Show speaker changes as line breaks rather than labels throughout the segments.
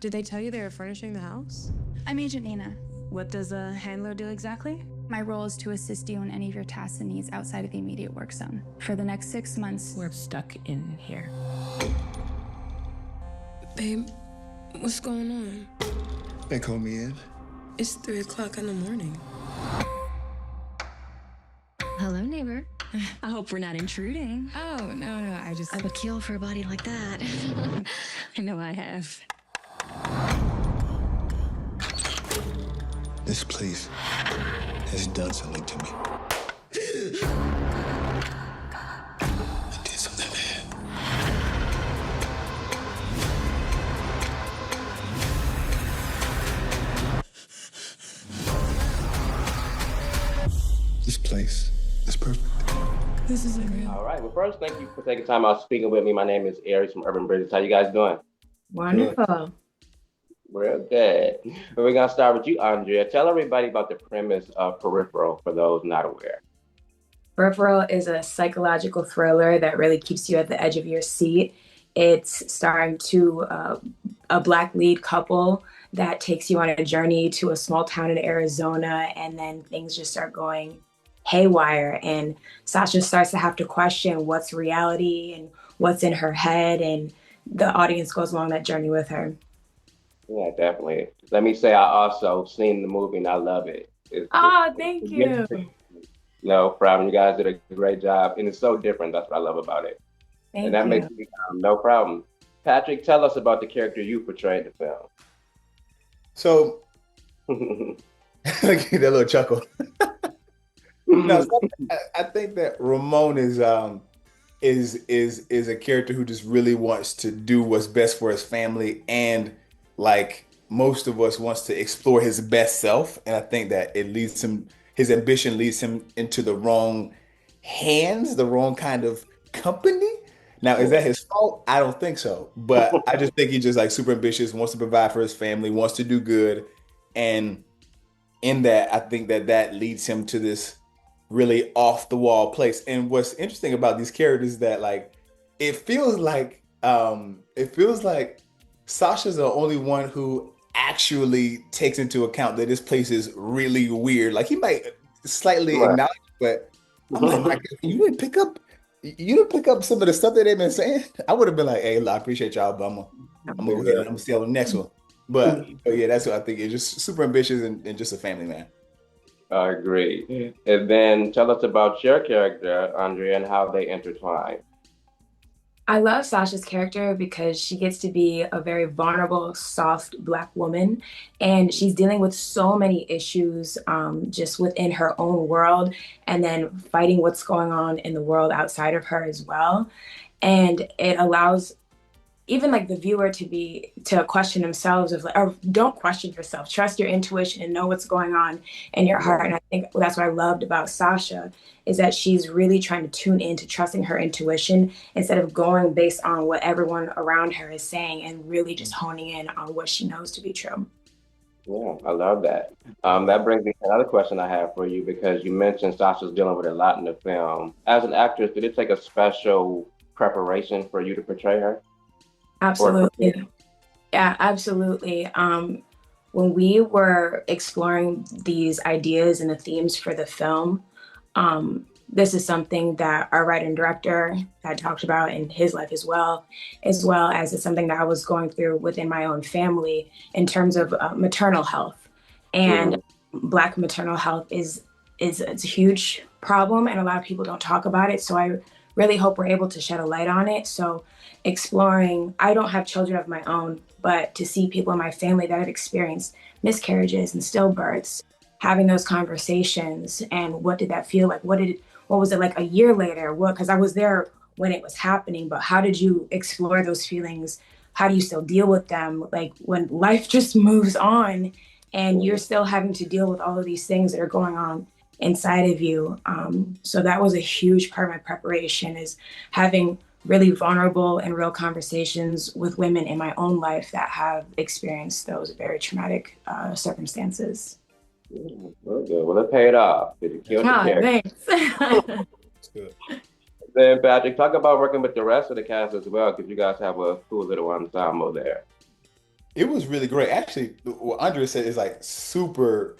Did they tell you they were furnishing the house?
I'm Agent Nina.
What does a handler do exactly?
My role is to assist you in any of your tasks and needs outside of the immediate work zone. For the next 6 months,
We're stuck in here. Babe, what's going on?
They call me in.
It's 3 o'clock in the morning.
Hello, neighbor. I hope we're not intruding.
Oh, no, I
would kill for a body like that.
I know I have.
This place has done something to me. It did something bad. This place is perfect.
This isn't real.
All right. Well, first, thank you for taking time out speaking with me. My name is Aries from Urban Bridges. How you guys doing?
Wonderful.
Real good. But we're going to start with you, Andria. Tell everybody about the premise of Peripheral for those not aware.
Peripheral is a psychological thriller that really keeps you at the edge of your seat. It's starring a Black lead couple that takes you on a journey to a small town in Arizona, and then things just start going haywire. And Sasha starts to have to question what's reality and what's in her head, and the audience goes along that journey with her.
Yeah, definitely. Let me say I also seen the movie and I love it.
Thank you.
No problem. You guys did a great job. And it's so different. That's what I love about it.
Thank
that
you.
makes me, no problem. Patrick, tell us about the character you portrayed in the film.
So, that little chuckle. No, I think that Ramone is a character who just really wants to do what's best for his family, and like most of us wants to explore his best self. And I think that his ambition leads him into the wrong hands, the wrong kind of company. Now, is that his fault? I don't think so. But I just think he's just like super ambitious, wants to provide for his family, wants to do good. And in that, I think that leads him to this really off the wall place. And what's interesting about these characters is that like, it feels like Sasha's the only one who actually takes into account that this place is really weird. Like he might slightly acknowledge, but I'm like, my God, you didn't pick up some of the stuff that they've been saying. I would have been like, hey, look, I appreciate y'all, but I'm gonna go ahead and I'm gonna see on the next one. But yeah, that's what I think. It's just super ambitious and just a family man.
I agree. And then tell us about your character, Andrea, and how they intertwine.
I love Sasha's character because she gets to be a very vulnerable, soft Black woman, and she's dealing with so many issues just within her own world, and then fighting what's going on in the world outside of her as well. And it allows even like the viewer to question themselves of like, or don't question yourself, trust your intuition and know what's going on in your heart. And I think that's what I loved about Sasha, is that she's really trying to tune into trusting her intuition instead of going based on what everyone around her is saying, and really just honing in on what she knows to be true.
Yeah, I love that. That brings me to another question I have for you, because you mentioned Sasha's dealing with a lot in the film. As an actress, did it take a special preparation for you to portray her?
Absolutely. Yeah, absolutely. When we were exploring these ideas and the themes for the film, this is something that our writer and director had talked about in his life as well as it's something that I was going through within my own family in terms of maternal health. And Black maternal health is a huge problem, and a lot of people don't talk about it. So I really hope we're able to shed a light on it. So exploring, I don't have children of my own, but to see people in my family that have experienced miscarriages and stillbirths, having those conversations, and what did that feel like? What was it like a year later? Because I was there when it was happening, but how did you explore those feelings? How do you still deal with them? Like when life just moves on and you're still having to deal with all of these things that are going on inside of you. So that was a huge part of my preparation, is having really vulnerable and real conversations with women in my own life that have experienced those very traumatic circumstances.
Well, good. Well, it paid off. It killed the character.
Thanks.
Good.
Then, Patrick, talk about working with the rest of the cast as well, because you guys have a cool little ensemble there.
It was really great. Actually, what Andrea said is like super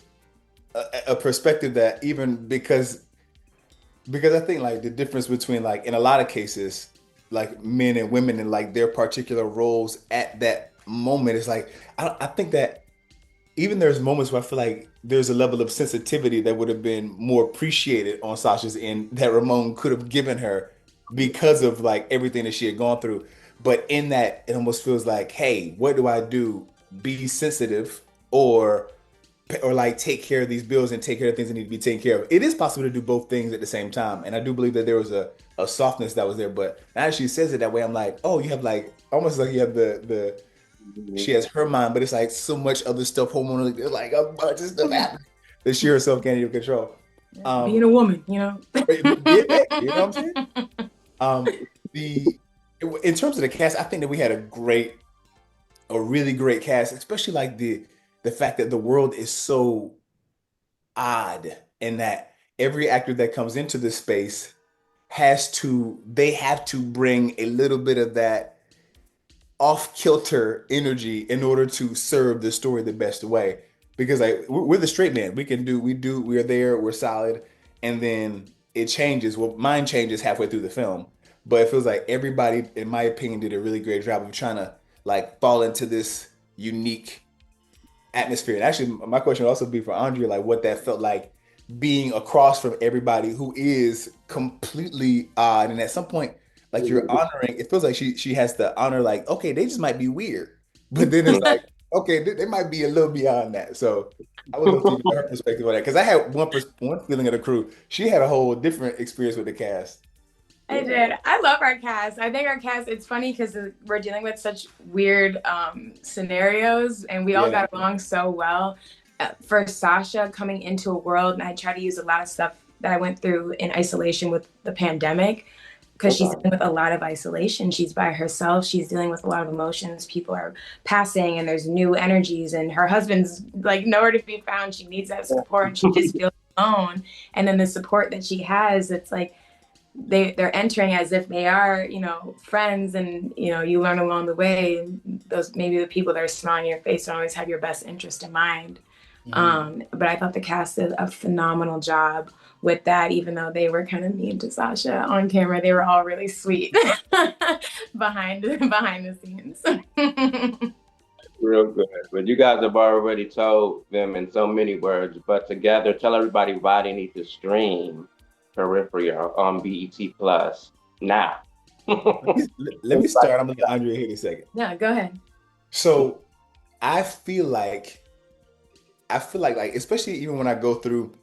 a perspective that even because I think like the difference between like in a lot of cases, like men and women in like their particular roles at that moment is like I think that even there's moments where I feel like there's a level of sensitivity that would have been more appreciated on Sasha's end that Ramone could have given her because of like everything that she had gone through. But in that, it almost feels like, hey, what do I do? Be sensitive or like take care of these bills and take care of things that need to be taken care of. It is possible to do both things at the same time. And I do believe that there was a softness that was there. But now she says it that way, I'm like, oh, you have like almost like you have the she has her mind, but it's like so much other stuff hormonally. There's like a bunch of stuff happening that she herself can't even control.
Being a woman, you know.
Yeah, you know what I'm saying? The in terms of the cast, I think that we had a really great cast, especially like the fact that the world is so odd and that every actor that comes into this space they have to bring a little bit of that off kilter energy in order to serve the story the best way. Because like we're the straight man, we're there, we're solid, and then it changes. Well, mine changes halfway through the film, but it feels like everybody, in my opinion, did a really great job of trying to like fall into this unique atmosphere. And actually, my question would also be for Andrea, like what that felt like being across from everybody who is completely odd, and at some point like you're honoring, it feels like she has to honor like, okay, they just might be weird. But then it's like, okay, they might be a little beyond that. So I would love to get her perspective on that. Because I had one feeling of the crew. She had a whole different experience with the cast.
I did. I love our cast. I think our cast, it's funny because we're dealing with such weird scenarios and we all got along so well. For Sasha coming into a world, and I try to use a lot of stuff that I went through in isolation with the pandemic, because she's dealing with a lot of isolation. She's by herself. She's dealing with a lot of emotions. People are passing and there's new energies and her husband's like nowhere to be found. She needs that support and she just feels alone. And then the support that she has, it's like they're entering as if they are, you know, friends, and, you know, you learn along the way. Those maybe the people that are smiling in your face don't always have your best interest in mind. But I thought the cast did a phenomenal job with that, even though they were kind of mean to Sasha on camera. They were all really sweet behind the scenes.
Real good. But you guys have already told them in so many words, but together, tell everybody why they need to stream Peripheral on BET Plus now.
Let me start. I'm gonna let Andrea hit a second.
Yeah, go ahead.
So I feel like like especially even when I go through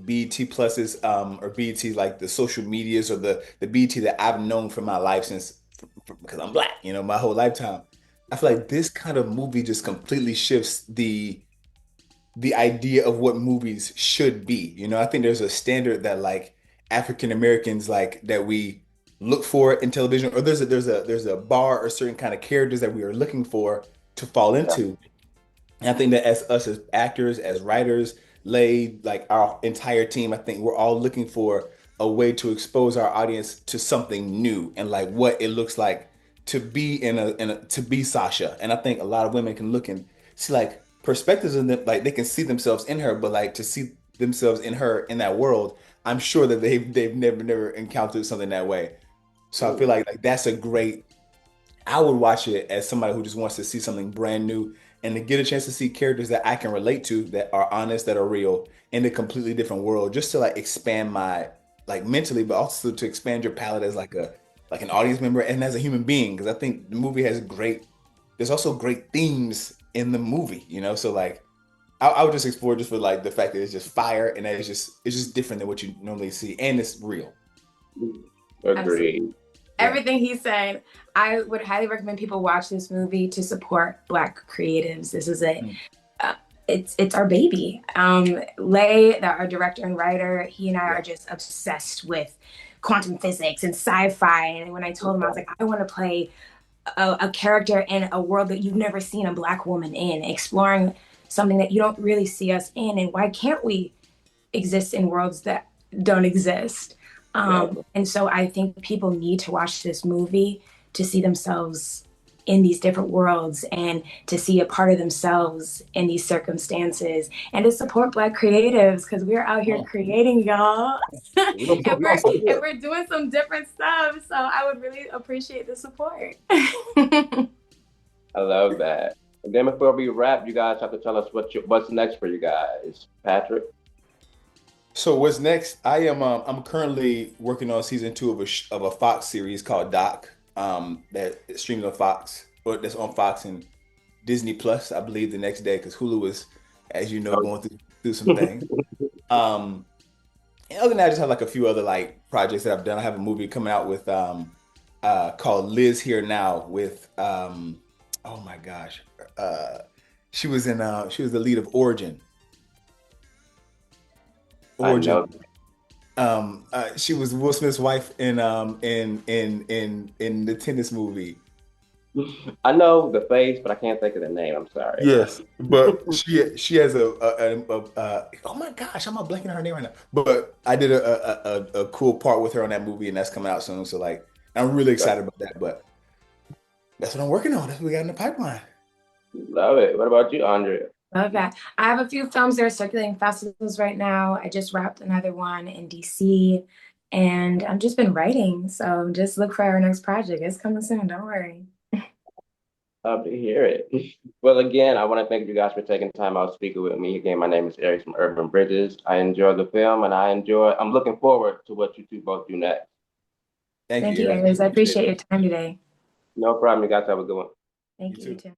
BET Pluses or BET like the social medias or the BET that I've known for my life since because I'm black, you know, my whole lifetime. I feel like this kind of movie just completely shifts the idea of what movies should be. You know, I think there's a standard that like African Americans like that we look for in television, or there's a bar or certain kind of characters that we are looking for to fall into. And I think that as us as actors, as writers, like our entire team, I think we're all looking for a way to expose our audience to something new and like what it looks like to be to be Sasha. And I think a lot of women can look and see like perspectives in them, like they can see themselves in her, but like to see themselves in her in that world, I'm sure that they've never encountered something that way. So I feel like that's a great. I would watch it as somebody who just wants to see something brand new and to get a chance to see characters that I can relate to, that are honest, that are real, in a completely different world, just to like expand my like mentally, but also to expand your palette as like an audience member and as a human being. Because I think the movie has there's also great themes in the movie, you know. So like I would just explore just for like the fact that it's just fire and that it's just different than what you normally see and it's real.
Agreed.
Everything he's saying, I would highly recommend people watch this movie to support Black creatives. This is it's our baby. Lay, our director and writer, he and I are just obsessed with quantum physics and sci-fi. And when I told him, I was like, I want to play a character in a world that you've never seen a Black woman in, exploring something that you don't really see us in. And why can't we exist in worlds that don't exist? And so I think people need to watch this movie to see themselves in these different worlds and to see a part of themselves in these circumstances and to support Black creatives because we're out here creating, y'all. and we're doing some different stuff. So I would really appreciate the support.
I love that. And then before we wrap, you guys have to tell us what's next for you guys. Patrick?
So what's next? I'm currently working on season 2 of a Fox series called Doc, that streams on Fox, or that's on Fox and Disney Plus, I believe, the next day, because Hulu is, as you know, going through some things. And other than that, I just have like a few other like projects that I've done. I have a movie coming out with called Liz Here Now with oh my gosh, she was the lead of Origin. Origin. She was Will Smith's wife in the tennis movie.
I know the face, but I can't think of the name. I'm sorry.
Yes, but she has oh my gosh, I'm not blanking on her name right now. But I did a cool part with her on that movie, and that's coming out soon. So like, I'm really excited about that. But that's what I'm working on. That's what we got in the pipeline.
Love it. What about you, Andrea?
Love that. I have a few films that are circulating festivals right now. I just wrapped another one in DC, and I've just been writing. So just look for our next project. It's coming soon. Don't worry.
Love to hear it. Well, again, I want to thank you guys for taking time out speaking with me. Again, my name is Aries from Urban Bridges. I enjoy the film, and I'm looking forward to what you two both do next.
Thank you, Aries. I appreciate your time today.
No problem. You guys have a good one.
Thank you too.